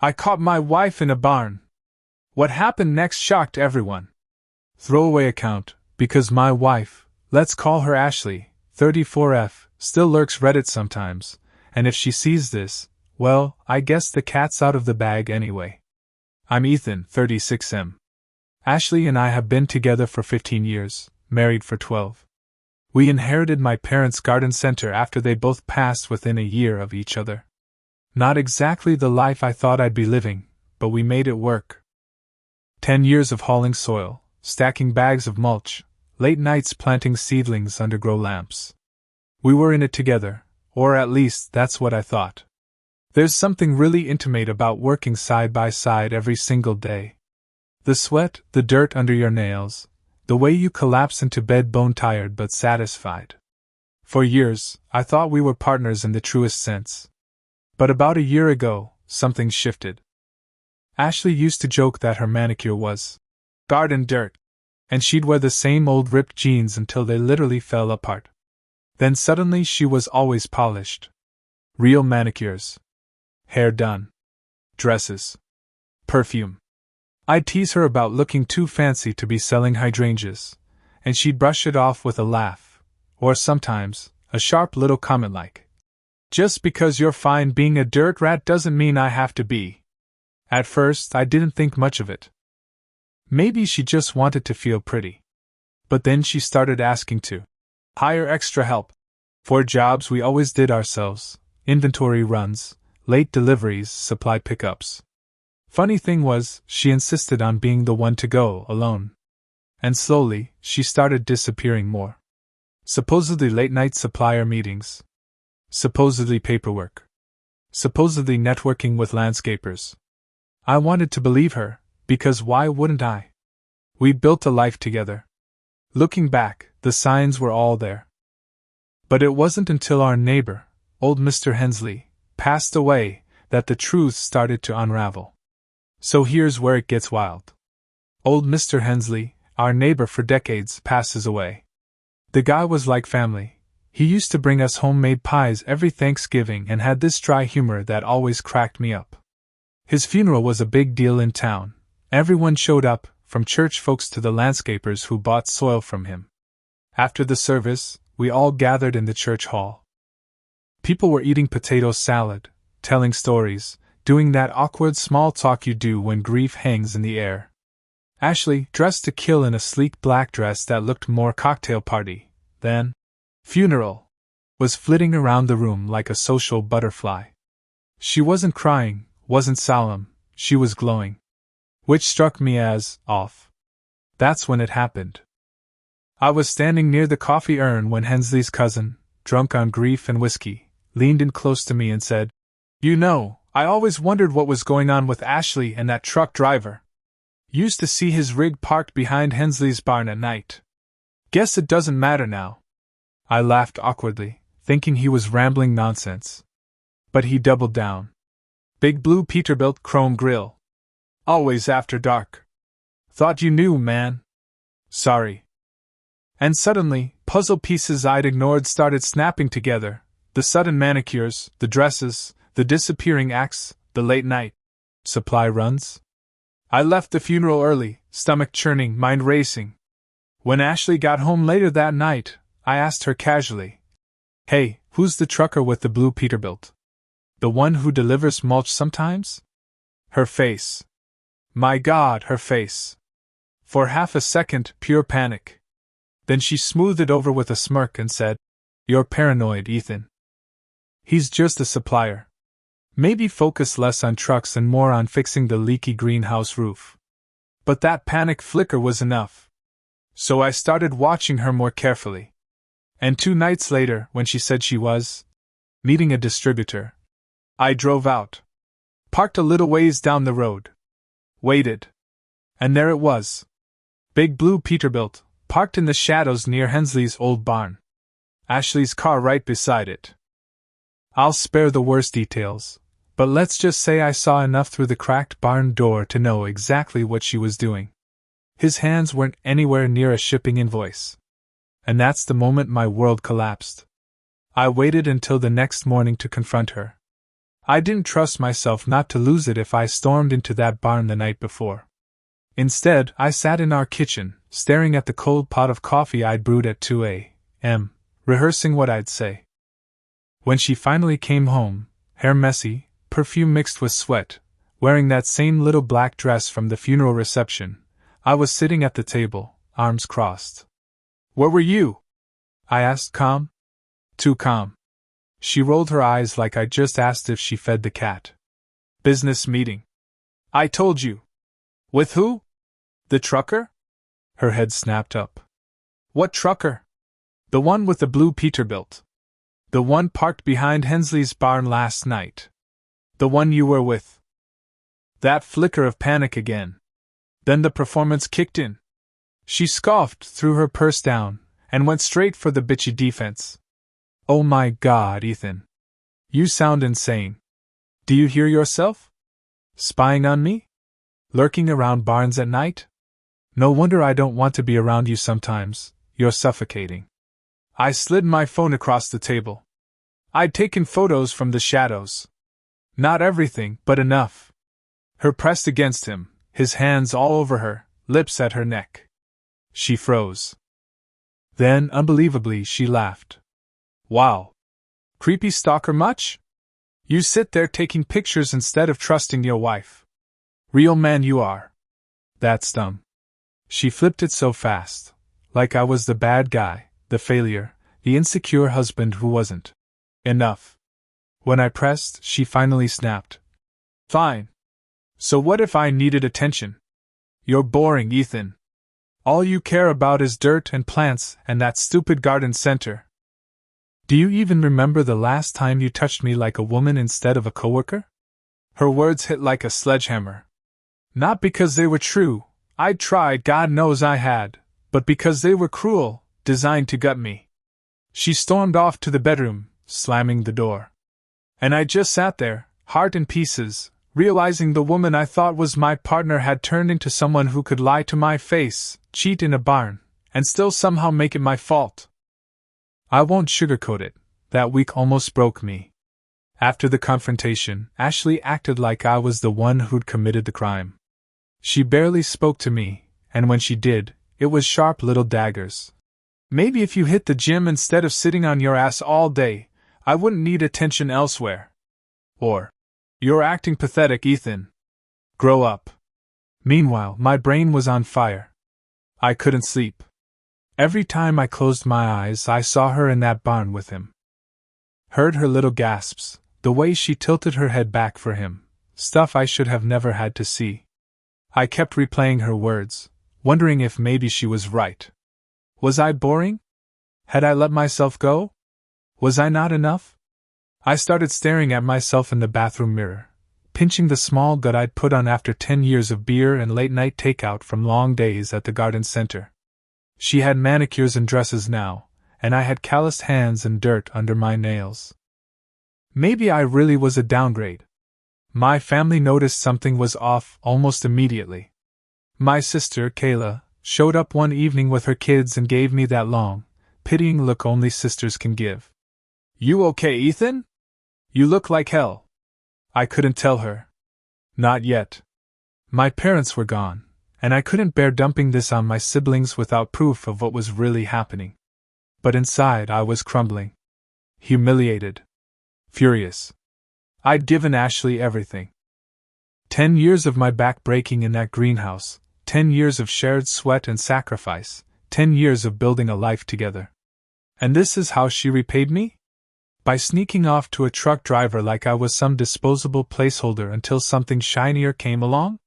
I caught my wife in a barn. What happened next shocked everyone. Throwaway account, because my wife, let's call her Ashley, 34F, still lurks Reddit sometimes, and if she sees this, well, I guess the cat's out of the bag anyway. I'm Ethan, 36M. Ashley and I have been together for 15 years, married for 12. We inherited my parents' garden center after they both passed within a year of each other. Not exactly the life I thought I'd be living, but we made it work. 10 years of hauling soil, stacking bags of mulch, late nights planting seedlings under grow lamps. We were in it together, or at least that's what I thought. There's something really intimate about working side by side every single day. The sweat, the dirt under your nails, the way you collapse into bed bone-tired but satisfied. For years, I thought we were partners in the truest sense. But about a year ago, something shifted. Ashley used to joke that her manicure was garden dirt, and she'd wear the same old ripped jeans until they literally fell apart. Then suddenly she was always polished. Real manicures. Hair done. Dresses. Perfume. I'd tease her about looking too fancy to be selling hydrangeas, and she'd brush it off with a laugh, or sometimes, a sharp little comment like, "Just because you're fine being a dirt rat doesn't mean I have to be." At first, I didn't think much of it. Maybe she just wanted to feel pretty. But then she started asking to hire extra help. For jobs we always did ourselves, inventory runs, late deliveries, supply pickups. Funny thing was, she insisted on being the one to go alone. And slowly, she started disappearing more. Supposedly late-night supplier meetings. Supposedly paperwork. Supposedly networking with landscapers. I wanted to believe her, because why wouldn't I? We built a life together. Looking back, the signs were all there. But it wasn't until our neighbor, old Mr. Hensley, passed away, that the truth started to unravel. So here's where it gets wild. Old Mr. Hensley, our neighbor for decades, passes away. The guy was like family. He used to bring us homemade pies every Thanksgiving and had this dry humor that always cracked me up. His funeral was a big deal in town. Everyone showed up, from church folks to the landscapers who bought soil from him. After the service, we all gathered in the church hall. People were eating potato salad, telling stories, doing that awkward small talk you do when grief hangs in the air. Ashley, dressed to kill in a sleek black dress that looked more cocktail party than funeral, was flitting around the room like a social butterfly. She wasn't crying, wasn't solemn, she was glowing. Which struck me as off. That's when it happened. I was standing near the coffee urn when Hensley's cousin, drunk on grief and whiskey, leaned in close to me and said, "You know, I always wondered what was going on with Ashley and that truck driver. Used to see his rig parked behind Hensley's barn at night. Guess it doesn't matter now." I laughed awkwardly, thinking he was rambling nonsense. But he doubled down. "Big blue Peterbilt chrome grille. Always after dark. Thought you knew, man. Sorry." And suddenly, puzzle pieces I'd ignored started snapping together. The sudden manicures, the dresses, the disappearing acts, the late night supply runs. I left the funeral early, stomach churning, mind racing. When Ashley got home later that night, I asked her casually, "Hey, who's the trucker with the blue Peterbilt? The one who delivers mulch sometimes?" Her face. My God, her face. For half a second, pure panic. Then she smoothed it over with a smirk and said, "You're paranoid, Ethan. He's just a supplier. Maybe focus less on trucks and more on fixing the leaky greenhouse roof." But that panic flicker was enough. So I started watching her more carefully. And 2 nights later, when she said she was meeting a distributor, I drove out. Parked a little ways down the road. Waited. And there it was. Big blue Peterbilt, parked in the shadows near Hensley's old barn. Ashley's car right beside it. I'll spare the worst details, but let's just say I saw enough through the cracked barn door to know exactly what she was doing. His hands weren't anywhere near a shipping invoice. And that's the moment my world collapsed. I waited until the next morning to confront her. I didn't trust myself not to lose it if I stormed into that barn the night before. Instead, I sat in our kitchen, staring at the cold pot of coffee I'd brewed at 2 a.m., rehearsing what I'd say. When she finally came home, hair messy, perfume mixed with sweat, wearing that same little black dress from the funeral reception, I was sitting at the table, arms crossed. "Where were you?" I asked, calm. Too calm. She rolled her eyes like I just asked if she fed the cat. "Business meeting." "I told you." "With who?" "The trucker?" Her head snapped up. "What trucker?" "The one with the blue Peterbilt. The one parked behind Hensley's barn last night. The one you were with." That flicker of panic again. Then the performance kicked in. She scoffed, threw her purse down, and went straight for the bitchy defense. "Oh my God, Ethan. You sound insane. Do you hear yourself? Spying on me? Lurking around barns at night? No wonder I don't want to be around you sometimes, you're suffocating." I slid my phone across the table. I'd taken photos from the shadows. Not everything, but enough. Her pressed against him, his hands all over her, lips at her neck. She froze. Then, unbelievably, she laughed. "Wow. Creepy stalker much? You sit there taking pictures instead of trusting your wife. Real man you are." That's dumb. She flipped it so fast, like I was the bad guy, the failure, the insecure husband who wasn't enough. When I pressed, she finally snapped. "Fine. So what if I needed attention? You're boring, Ethan. All you care about is dirt and plants and that stupid garden center. Do you even remember the last time you touched me like a woman instead of a coworker?" Her words hit like a sledgehammer. Not because they were true, I'd tried, God knows I had, but because they were cruel, designed to gut me. She stormed off to the bedroom, slamming the door. And I just sat there, heart in pieces, realizing the woman I thought was my partner had turned into someone who could lie to my face, cheat in a barn, and still somehow make it my fault. I won't sugarcoat it, that week almost broke me. After the confrontation, Ashley acted like I was the one who'd committed the crime. She barely spoke to me, and when she did, it was sharp little daggers. "Maybe if you hit the gym instead of sitting on your ass all day, I wouldn't need attention elsewhere." Or, "You're acting pathetic, Ethan. Grow up." Meanwhile, my brain was on fire. I couldn't sleep. Every time I closed my eyes, I saw her in that barn with him. Heard her little gasps, the way she tilted her head back for him, stuff I should have never had to see. I kept replaying her words, wondering if maybe she was right. Was I boring? Had I let myself go? Was I not enough? I started staring at myself in the bathroom mirror, pinching the small gut I'd put on after 10 years of beer and late-night takeout from long days at the garden center. She had manicures and dresses now, and I had calloused hands and dirt under my nails. Maybe I really was a downgrade. My family noticed something was off almost immediately. My sister, Kayla, showed up one evening with her kids and gave me that long, pitying look only sisters can give. "You okay, Ethan? You look like hell." I couldn't tell her. Not yet. My parents were gone, and I couldn't bear dumping this on my siblings without proof of what was really happening. But inside I was crumbling. Humiliated. Furious. I'd given Ashley everything. 10 years of my back breaking in that greenhouse, 10 years of shared sweat and sacrifice, 10 years of building a life together. And this is how she repaid me? By sneaking off to a truck driver like I was some disposable placeholder until something shinier came along?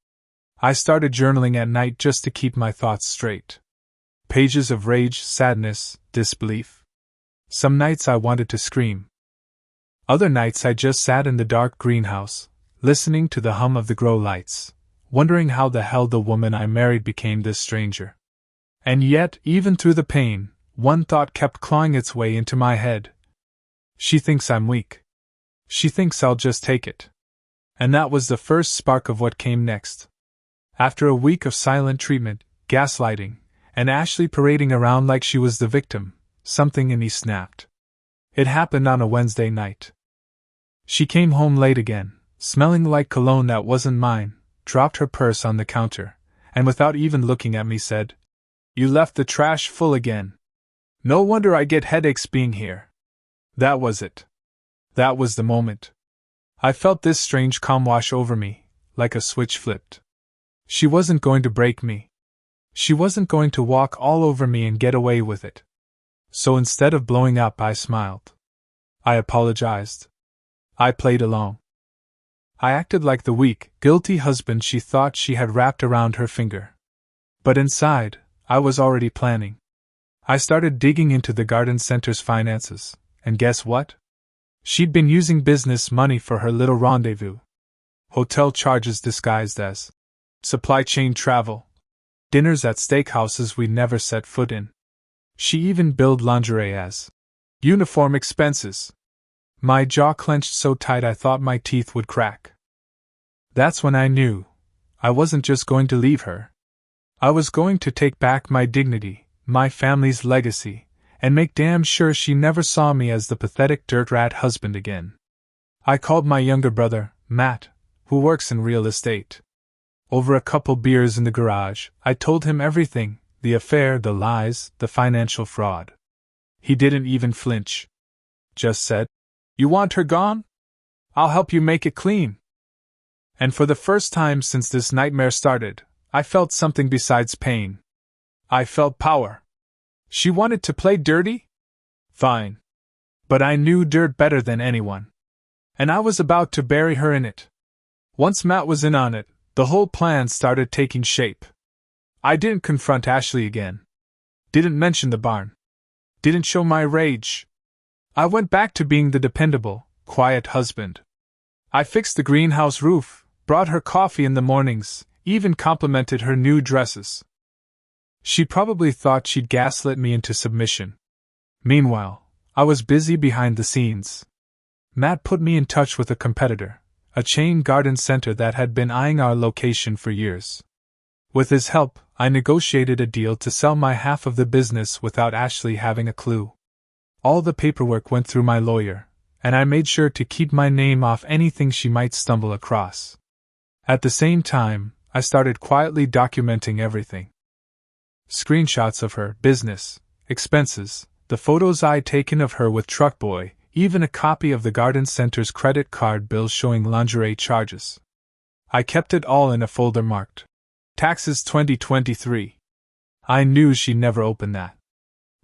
I started journaling at night just to keep my thoughts straight. Pages of rage, sadness, disbelief. Some nights I wanted to scream. Other nights I just sat in the dark greenhouse, listening to the hum of the grow lights, wondering how the hell the woman I married became this stranger. And yet, even through the pain, one thought kept clawing its way into my head. She thinks I'm weak. She thinks I'll just take it. And that was the first spark of what came next. After a week of silent treatment, gaslighting, and Ashley parading around like she was the victim, something in me snapped. It happened on a Wednesday night. She came home late again, smelling like cologne that wasn't mine, dropped her purse on the counter, and without even looking at me said, "You left the trash full again. No wonder I get headaches being here." That was it. That was the moment. I felt this strange calm wash over me, like a switch flipped. She wasn't going to break me. She wasn't going to walk all over me and get away with it. So instead of blowing up, I smiled. I apologized. I played along. I acted like the weak, guilty husband she thought she had wrapped around her finger. But inside, I was already planning. I started digging into the garden center's finances, and guess what? She'd been using business money for her little rendezvous. Hotel charges disguised as supply chain travel. Dinners at steakhouses we'd never set foot in. She even billed lingerie as uniform expenses. My jaw clenched so tight I thought my teeth would crack. That's when I knew I wasn't just going to leave her. I was going to take back my dignity, my family's legacy, and make damn sure she never saw me as the pathetic dirt rat husband again. I called my younger brother, Matt, who works in real estate. Over a couple beers in the garage, I told him everything, the affair, the lies, the financial fraud. He didn't even flinch. Just said, "You want her gone? I'll help you make it clean." And for the first time since this nightmare started, I felt something besides pain. I felt power. She wanted to play dirty? Fine. But I knew dirt better than anyone. And I was about to bury her in it. Once Matt was in on it, the whole plan started taking shape. I didn't confront Ashley again. Didn't mention the barn. Didn't show my rage. I went back to being the dependable, quiet husband. I fixed the greenhouse roof, brought her coffee in the mornings, even complimented her new dresses. She probably thought she'd gaslit me into submission. Meanwhile, I was busy behind the scenes. Matt put me in touch with a competitor, a chain garden center that had been eyeing our location for years. With his help, I negotiated a deal to sell my half of the business without Ashley having a clue. All the paperwork went through my lawyer, and I made sure to keep my name off anything she might stumble across. At the same time, I started quietly documenting everything. Screenshots of her business expenses, the photos I'd taken of her with Truck Boy, even a copy of the garden center's credit card bill showing lingerie charges. I kept it all in a folder marked Taxes 2023. I knew she'd never open that.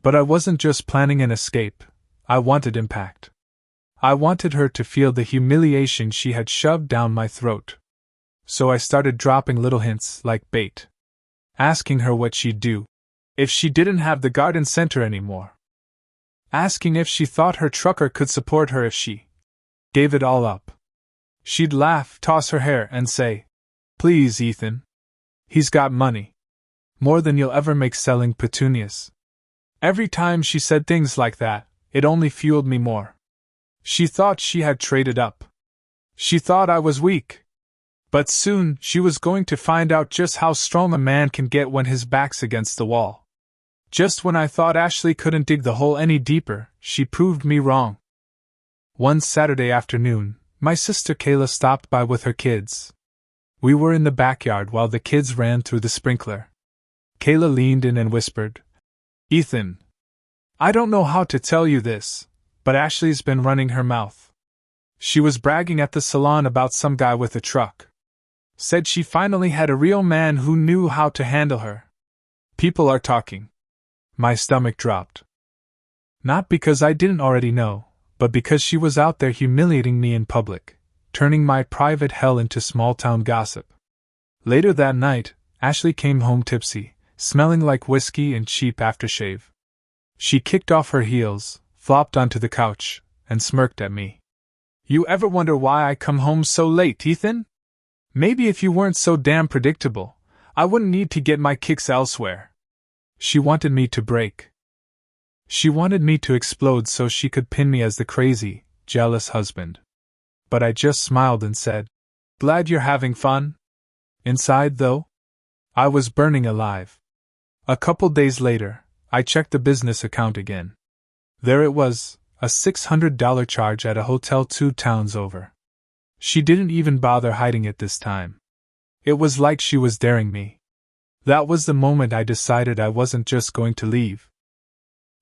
But I wasn't just planning an escape, I wanted impact. I wanted her to feel the humiliation she had shoved down my throat. So I started dropping little hints like bait. Asking her what she'd do if she didn't have the garden center anymore. Asking if she thought her trucker could support her if she gave it all up. She'd laugh, toss her hair, and say, "Please, Ethan. He's got money. More than you'll ever make selling petunias." Every time she said things like that, it only fueled me more. She thought she had traded up. She thought I was weak. But soon, she was going to find out just how strong a man can get when his back's against the wall. Just when I thought Ashley couldn't dig the hole any deeper, she proved me wrong. One Saturday afternoon, my sister Kayla stopped by with her kids. We were in the backyard while the kids ran through the sprinkler. Kayla leaned in and whispered, "Ethan, I don't know how to tell you this, but Ashley's been running her mouth. She was bragging at the salon about some guy with a truck. Said she finally had a real man who knew how to handle her. People are talking." My stomach dropped. Not because I didn't already know, but because she was out there humiliating me in public, turning my private hell into small-town gossip. Later that night, Ashley came home tipsy, smelling like whiskey and cheap aftershave. She kicked off her heels, flopped onto the couch, and smirked at me. "You ever wonder why I come home so late, Ethan? Maybe if you weren't so damn predictable, I wouldn't need to get my kicks elsewhere." She wanted me to break. She wanted me to explode so she could pin me as the crazy, jealous husband. But I just smiled and said, "Glad you're having fun." Inside, though, I was burning alive. A couple days later, I checked the business account again. There it was, a $600 charge at a hotel 2 towns over. She didn't even bother hiding it this time. It was like she was daring me. That was the moment I decided I wasn't just going to leave.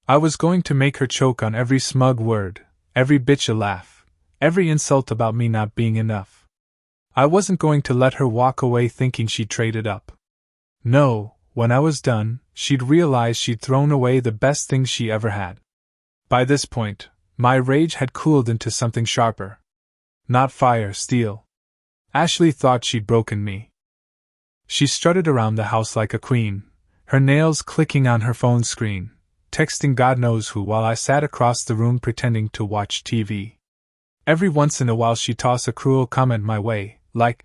I was going to make her choke on every smug word, every bitch a laugh, every insult about me not being enough. I wasn't going to let her walk away thinking she'd traded up. No, when I was done, she'd realize she'd thrown away the best thing she ever had. By this point, my rage had cooled into something sharper. Not fire, steel. Ashley thought she'd broken me. She strutted around the house like a queen, her nails clicking on her phone screen, texting God knows who while I sat across the room pretending to watch TV. Every once in a while she'd toss a cruel comment my way, like,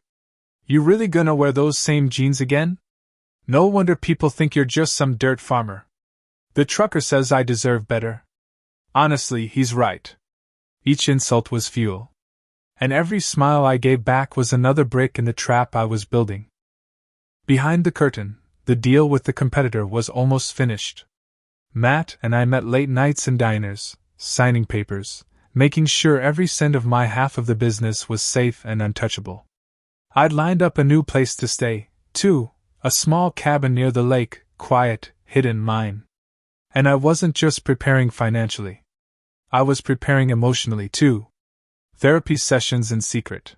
"You really gonna wear those same jeans again? No wonder people think you're just some dirt farmer. The trucker says I deserve better." Honestly, he's right. Each insult was fuel. And every smile I gave back was another brick in the trap I was building. Behind the curtain, the deal with the competitor was almost finished. Matt and I met late nights in diners, signing papers, making sure every cent of my half of the business was safe and untouchable. I'd lined up a new place to stay, too, a small cabin near the lake, quiet, hidden mine. And I wasn't just preparing financially. I was preparing emotionally, too. Therapy sessions in secret.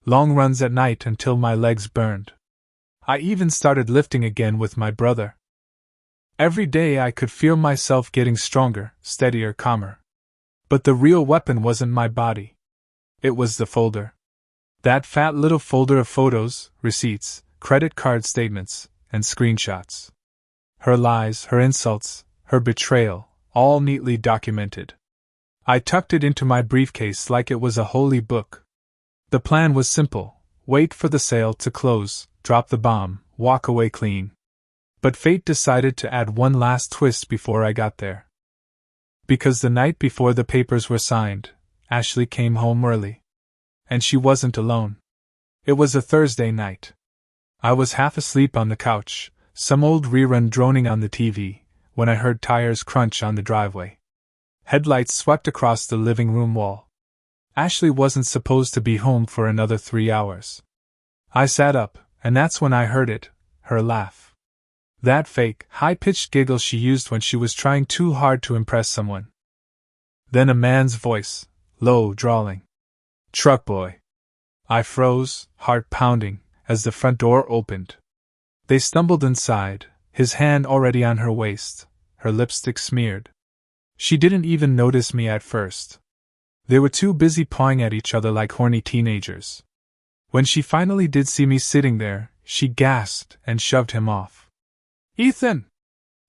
Long runs at night until my legs burned. I even started lifting again with my brother. Every day I could feel myself getting stronger, steadier, calmer. But the real weapon wasn't my body. It was the folder. That fat little folder of photos, receipts, credit card statements, and screenshots. Her lies, her insults, her betrayal, all neatly documented. I tucked it into my briefcase like it was a holy book. The plan was simple: wait for the sale to close, drop the bomb, walk away clean. But fate decided to add one last twist before I got there. Because the night before the papers were signed, Ashley came home early. And she wasn't alone. It was a Thursday night. I was half asleep on the couch, some old rerun droning on the TV, when I heard tires crunch on the driveway. Headlights swept across the living room wall. Ashley wasn't supposed to be home for another 3 hours. I sat up, and that's when I heard it, her laugh. That fake, high-pitched giggle she used when she was trying too hard to impress someone. Then a man's voice, low, drawling. "Truck boy." I froze, heart pounding, as the front door opened. They stumbled inside, his hand already on her waist, her lipstick smeared. She didn't even notice me at first. They were too busy pawing at each other like horny teenagers. When she finally did see me sitting there, she gasped and shoved him off. "Ethan!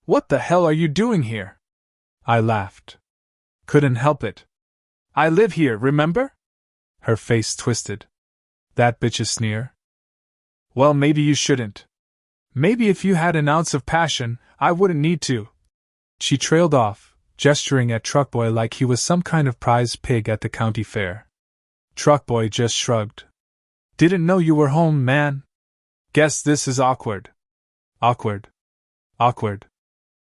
What the hell are you doing here?" I laughed. "Couldn't help it. I live here, remember?" Her face twisted. "That bitch's sneer?" "Well, maybe you shouldn't. Maybe if you had an ounce of passion, I wouldn't need to." She trailed off, gesturing at Truckboy like he was some kind of prize pig at the county fair. Truckboy just shrugged. "Didn't know you were home, man. Guess this is awkward." Awkward. Awkward.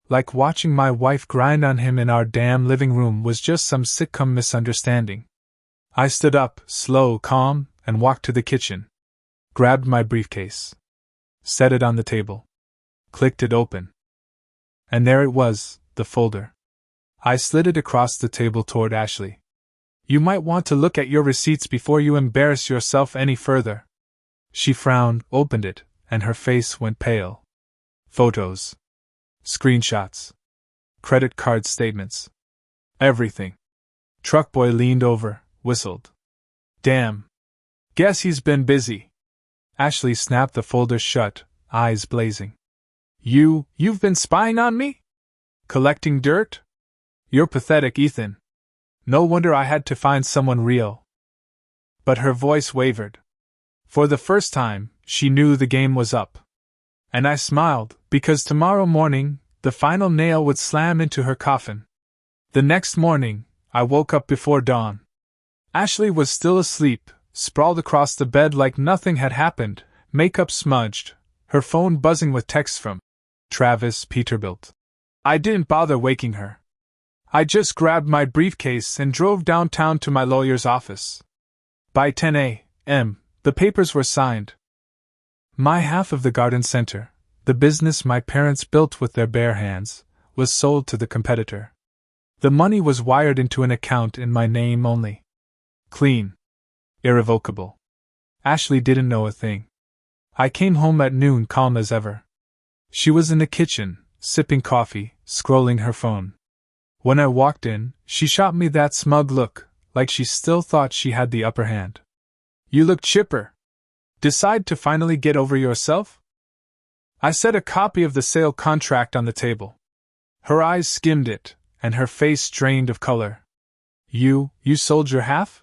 Like watching my wife grind on him in our damn living room was just some sitcom misunderstanding. I stood up, slow, calm, and walked to the kitchen. Grabbed my briefcase. Set it on the table. Clicked it open. And there it was, the folder. I slid it across the table toward Ashley. "You might want to look at your receipts before you embarrass yourself any further." She frowned, opened it, and her face went pale. Photos. Screenshots. Credit card statements. Everything. Truckboy leaned over, whistled. "Damn. Guess he's been busy." Ashley snapped the folder shut, eyes blazing. You've been spying on me? Collecting dirt? You're pathetic, Ethan. No wonder I had to find someone real." But her voice wavered. For the first time, she knew the game was up. And I smiled, because tomorrow morning, the final nail would slam into her coffin. The next morning, I woke up before dawn. Ashley was still asleep, sprawled across the bed like nothing had happened, makeup smudged, her phone buzzing with texts from Travis Peterbilt. I didn't bother waking her. I just grabbed my briefcase and drove downtown to my lawyer's office. By 10 a.m., the papers were signed. My half of the garden center, the business my parents built with their bare hands, was sold to the competitor. The money was wired into an account in my name only. Clean. Irrevocable. Ashley didn't know a thing. I came home at noon calm as ever. She was in the kitchen, sipping coffee, scrolling her phone. When I walked in, she shot me that smug look, like she still thought she had the upper hand. You look chipper. Decide to finally get over yourself? I set a copy of the sale contract on the table. Her eyes skimmed it, and her face drained of color. You sold your half?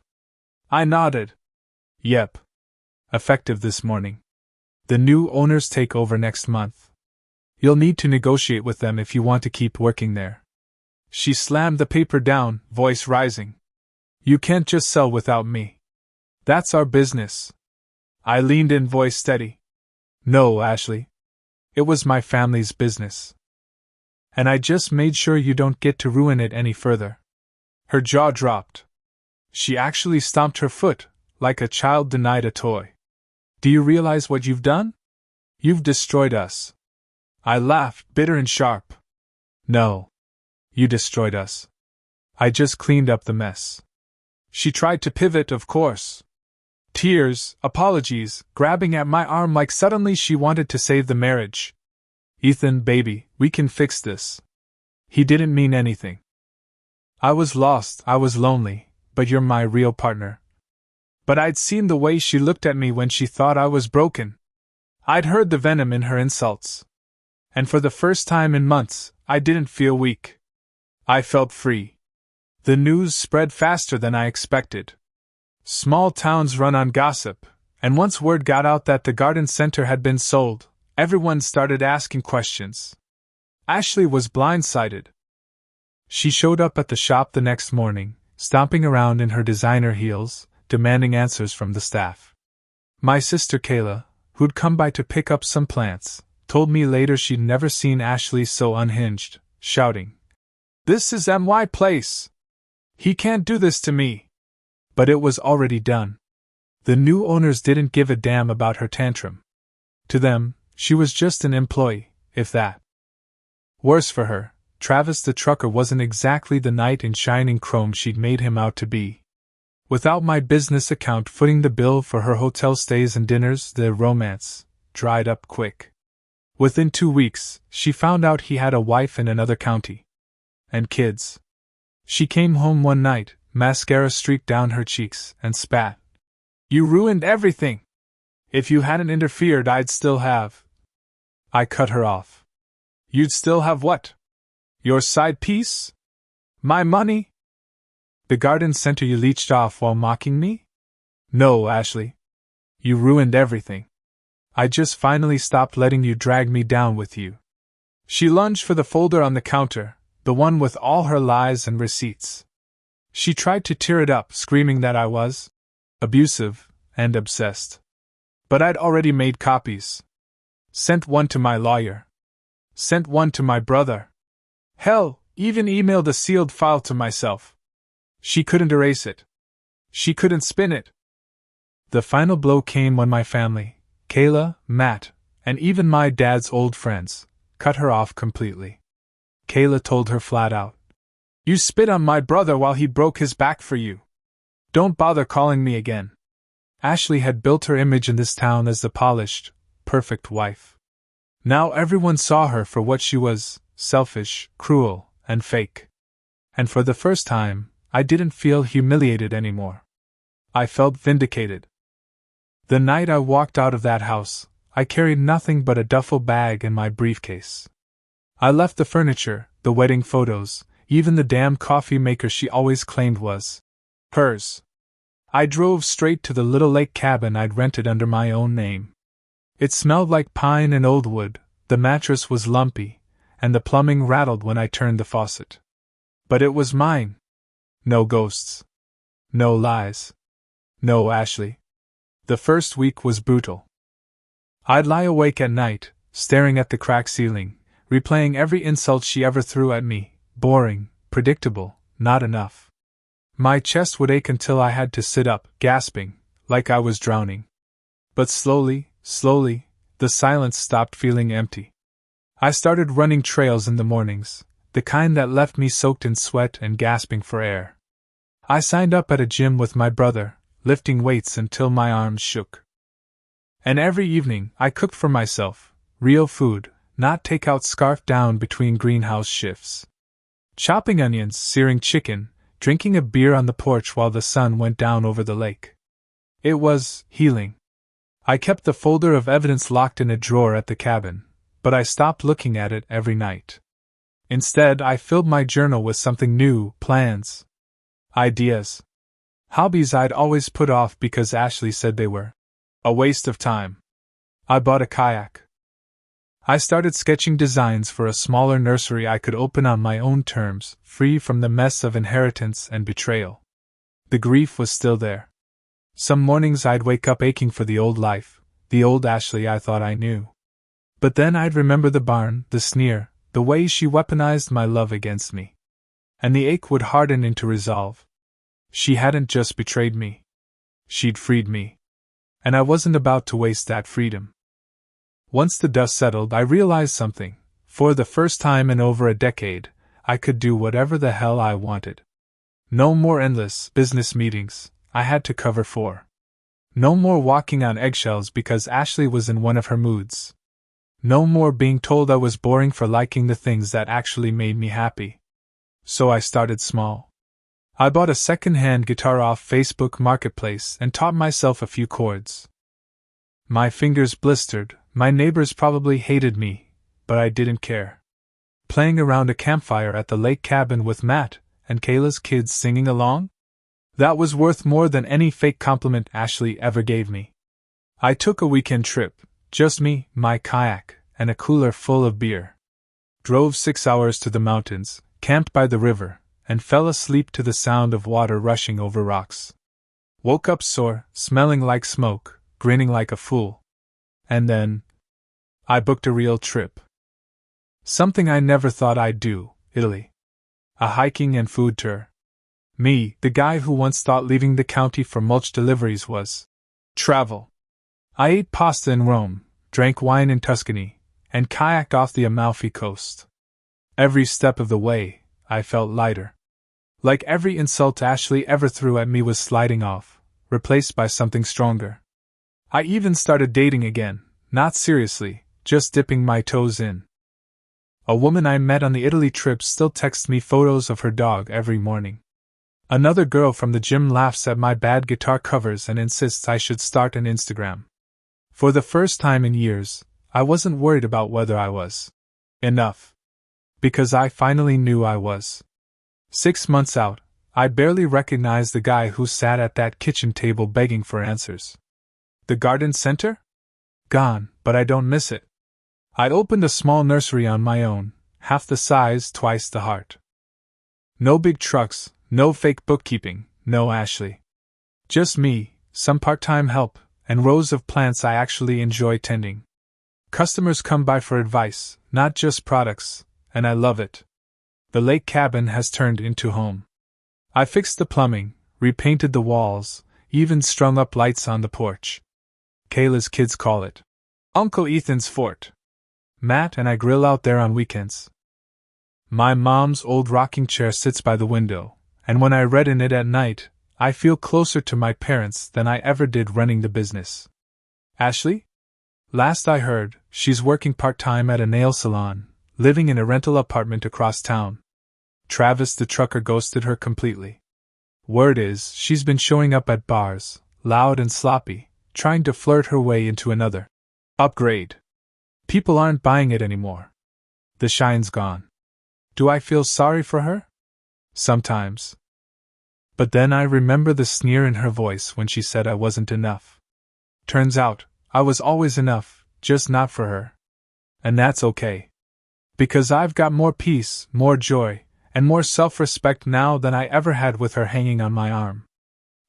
I nodded. Yep. Effective this morning. The new owners take over next month. You'll need to negotiate with them if you want to keep working there. She slammed the paper down, voice rising. You can't just sell without me. That's our business. I leaned in, voice steady. No, Ashley. It was my family's business. And I just made sure you don't get to ruin it any further. Her jaw dropped. She actually stomped her foot, like a child denied a toy. Do you realize what you've done? You've destroyed us. I laughed, bitter and sharp. No. You destroyed us. I just cleaned up the mess. She tried to pivot, of course. Tears, apologies, grabbing at my arm like suddenly she wanted to save the marriage. Ethan, baby, we can fix this. He didn't mean anything. I was lost, I was lonely, but you're my real partner. But I'd seen the way she looked at me when she thought I was broken. I'd heard the venom in her insults. And for the first time in months, I didn't feel weak. I felt free. The news spread faster than I expected. Small towns run on gossip, and once word got out that the garden center had been sold, everyone started asking questions. Ashley was blindsided. She showed up at the shop the next morning, stomping around in her designer heels, demanding answers from the staff. My sister Kayla, who'd come by to pick up some plants, told me later she'd never seen Ashley so unhinged, shouting, "This is my place! He can't do this to me!" But it was already done. The new owners didn't give a damn about her tantrum. To them, she was just an employee, if that. Worse for her, Travis the trucker wasn't exactly the knight in shining chrome she'd made him out to be. Without my business account footing the bill for her hotel stays and dinners, their romance dried up quick. Within 2 weeks, she found out he had a wife in another county. And kids. She came home one night, mascara streaked down her cheeks, and spat. You ruined everything! If you hadn't interfered, I'd still have. I cut her off. You'd still have what? Your side piece? My money? The garden center you leeched off while mocking me? No, Ashley. You ruined everything. I just finally stopped letting you drag me down with you. She lunged for the folder on the counter, the one with all her lies and receipts. She tried to tear it up, screaming that I was abusive and obsessed. But I'd already made copies. Sent one to my lawyer. Sent one to my brother. Hell, even emailed a sealed file to myself. She couldn't erase it. She couldn't spin it. The final blow came when my family, Kayla, Matt, and even my dad's old friends, cut her off completely. Kayla told her flat out, "You spit on my brother while he broke his back for you. Don't bother calling me again." Ashley had built her image in this town as the polished, perfect wife. Now everyone saw her for what she was, selfish, cruel, and fake. And for the first time, I didn't feel humiliated anymore. I felt vindicated. The night I walked out of that house, I carried nothing but a duffel bag and my briefcase. I left the furniture, the wedding photos, even the damn coffee maker she always claimed was hers. I drove straight to the little lake cabin I'd rented under my own name. It smelled like pine and old wood, the mattress was lumpy, and the plumbing rattled when I turned the faucet. But it was mine. No ghosts. No lies. No Ashley. The first week was brutal. I'd lie awake at night, staring at the cracked ceiling, replaying every insult she ever threw at me, boring, predictable, not enough. My chest would ache until I had to sit up, gasping, like I was drowning. But slowly, the silence stopped feeling empty. I started running trails in the mornings, the kind that left me soaked in sweat and gasping for air. I signed up at a gym with my brother, lifting weights until my arms shook. And every evening, I cooked for myself, real food, not takeout scarfed down between greenhouse shifts. Chopping onions, searing chicken, drinking a beer on the porch while the sun went down over the lake. It was healing. I kept the folder of evidence locked in a drawer at the cabin, but I stopped looking at it every night. Instead, I filled my journal with something new: plans, ideas, hobbies I'd always put off because Ashley said they were a waste of time. I bought a kayak. I started sketching designs for a smaller nursery I could open on my own terms, free from the mess of inheritance and betrayal. The grief was still there. Some mornings I'd wake up aching for the old life, the old Ashley I thought I knew. But then I'd remember the barn, the sneer, the way she weaponized my love against me. And the ache would harden into resolve. She hadn't just betrayed me. She'd freed me. And I wasn't about to waste that freedom. Once the dust settled, I realized something. For the first time in over a decade, I could do whatever the hell I wanted. No more endless business meetings I had to cover for. No more walking on eggshells because Ashley was in one of her moods. No more being told I was boring for liking the things that actually made me happy. So I started small. I bought a second-hand guitar off Facebook Marketplace and taught myself a few chords. My fingers blistered, my neighbors probably hated me, but I didn't care. Playing around a campfire at the lake cabin with Matt and Kayla's kids singing along? That was worth more than any fake compliment Ashley ever gave me. I took a weekend trip, just me, my kayak, and a cooler full of beer. Drove 6 hours to the mountains, camped by the river, and fell asleep to the sound of water rushing over rocks. Woke up sore, smelling like smoke, grinning like a fool. And then, I booked a real trip. Something I never thought I'd do: Italy. A hiking and food tour. Me, the guy who once thought leaving the county for mulch deliveries was travel. I ate pasta in Rome, drank wine in Tuscany, and kayaked off the Amalfi coast. Every step of the way, I felt lighter. Like every insult Ashley ever threw at me was sliding off, replaced by something stronger. I even started dating again, not seriously, just dipping my toes in. A woman I met on the Italy trip still texts me photos of her dog every morning. Another girl from the gym laughs at my bad guitar covers and insists I should start an Instagram. For the first time in years, I wasn't worried about whether I was enough. Because I finally knew I was. 6 months out, I barely recognized the guy who sat at that kitchen table begging for answers. The garden center? Gone, but I don't miss it. I'd opened a small nursery on my own, half the size, twice the heart. No big trucks, no fake bookkeeping, no Ashley. Just me, some part-time help, and rows of plants I actually enjoy tending. Customers come by for advice, not just products, and I love it. The lake cabin has turned into home. I fixed the plumbing, repainted the walls, even strung up lights on the porch. Kayla's kids call it Uncle Ethan's fort. Matt and I grill out there on weekends. My mom's old rocking chair sits by the window, and when I read in it at night, I feel closer to my parents than I ever did running the business. Ashley? Last I heard, she's working part-time at a nail salon, living in a rental apartment across town. Travis the trucker ghosted her completely. Word is, she's been showing up at bars, loud and sloppy, trying to flirt her way into another upgrade. People aren't buying it anymore. The shine's gone. Do I feel sorry for her? Sometimes. But then I remember the sneer in her voice when she said I wasn't enough. Turns out, I was always enough, just not for her. And that's okay. Because I've got more peace, more joy, and more self-respect now than I ever had with her hanging on my arm.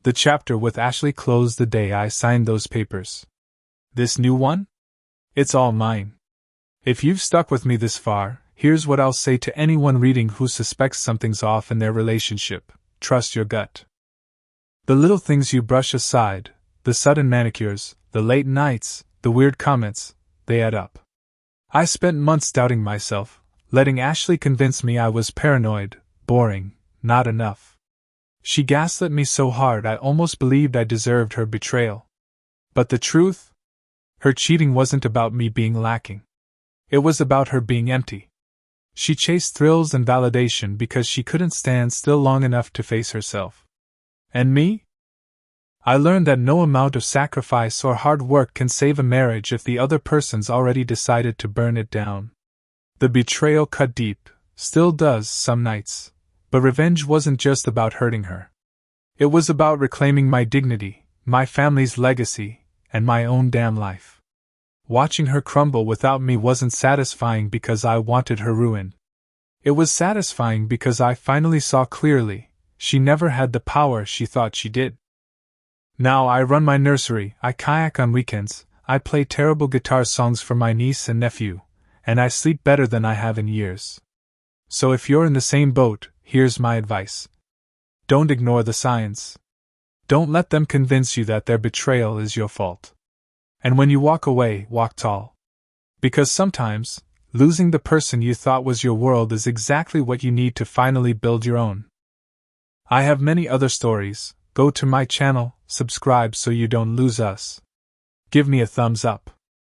The chapter with Ashley closed the day I signed those papers. This new one? It's all mine. If you've stuck with me this far, Here's what I'll say to anyone reading who suspects something's off in their relationship: trust your gut. The little things you brush aside, the sudden manicures, the late nights, the weird comments, they add up. I spent months doubting myself, letting Ashley convince me I was paranoid, boring, not enough. She gaslit me so hard I almost believed I deserved her betrayal. But the truth? Her cheating wasn't about me being lacking. It was about her being empty. She chased thrills and validation because she couldn't stand still long enough to face herself. And me? I learned that no amount of sacrifice or hard work can save a marriage if the other person's already decided to burn it down. The betrayal cut deep, still does some nights, but revenge wasn't just about hurting her. It was about reclaiming my dignity, my family's legacy, and my own damn life. Watching her crumble without me wasn't satisfying because I wanted her ruin. It was satisfying because I finally saw clearly, she never had the power she thought she did. Now I run my nursery, I kayak on weekends, I play terrible guitar songs for my niece and nephew, and I sleep better than I have in years. So if you're in the same boat, here's my advice. Don't ignore the signs. Don't let them convince you that their betrayal is your fault. And when you walk away, walk tall. Because sometimes, losing the person you thought was your world is exactly what you need to finally build your own. I have many other stories. Go to my channel, subscribe so you don't lose us. Give me a thumbs up.